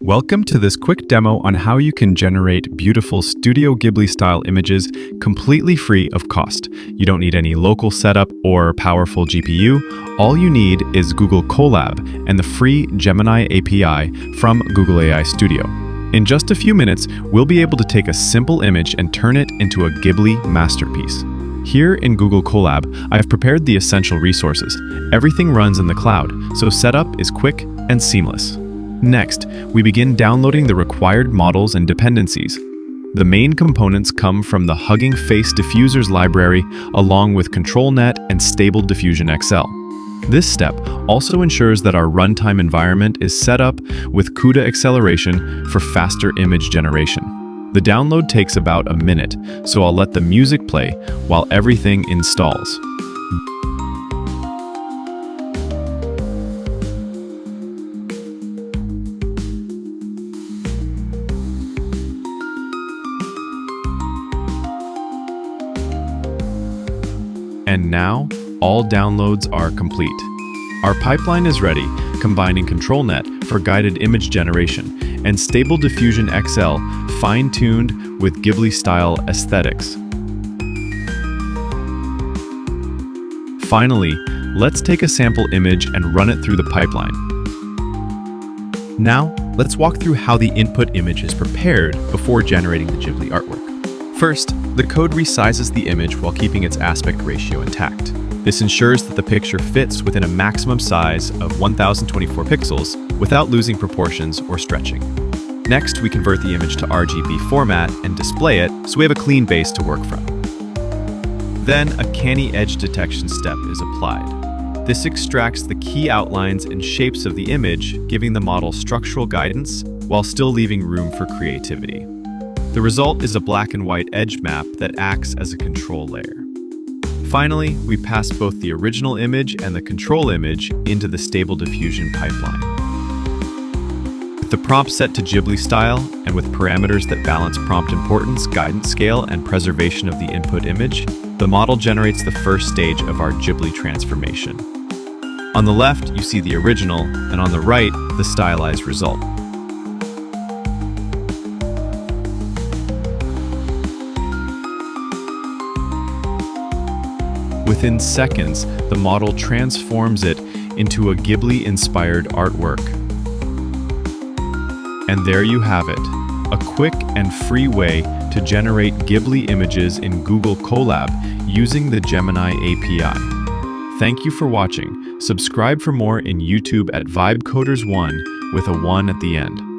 Welcome to this quick demo on how you can generate beautiful Studio Ghibli style images completely free of cost. You don't need any local setup or powerful GPU. All you need is Google Colab and the free Gemini API from Google AI Studio. In just a few minutes, we'll be able to take a simple image and turn it into a Ghibli masterpiece. Here in Google Colab, I've prepared the essential resources. Everything runs in the cloud, so setup is quick and seamless. Next, we begin downloading the required models and dependencies. The main components come from the Hugging Face Diffusers library, along with ControlNet and Stable Diffusion XL. This step also ensures that our runtime environment is set up with CUDA acceleration for faster image generation. The download takes about a minute, so I'll let the music play while everything installs. And now, all downloads are complete. Our pipeline is ready, combining ControlNet for guided image generation and Stable Diffusion XL fine-tuned with Ghibli-style aesthetics. Finally, let's take a sample image and run it through the pipeline. Now, let's walk through how the input image is prepared before generating the Ghibli artwork. First, the code resizes the image while keeping its aspect ratio intact. This ensures that the picture fits within a maximum size of 1024 pixels without losing proportions or stretching. Next, we convert the image to RGB format and display it so we have a clean base to work from. Then, a canny edge detection step is applied. This extracts the key outlines and shapes of the image, giving the model structural guidance while still leaving room for creativity. The result is a black and white edge map that acts as a control layer. Finally, we pass both the original image and the control image into the Stable Diffusion pipeline. With the prompt set to Ghibli style and with parameters that balance prompt importance, guidance scale, and preservation of the input image, the model generates the first stage of our Ghibli transformation. On the left, you see the original, and on the right, the stylized result. Within seconds, the model transforms it into a Ghibli-inspired artwork. And there you have it, a quick and free way to generate Ghibli images in Google Colab using the Gemini API. Thank you for watching. Subscribe for more in YouTube at VibeCoders1 with a 1 at the end.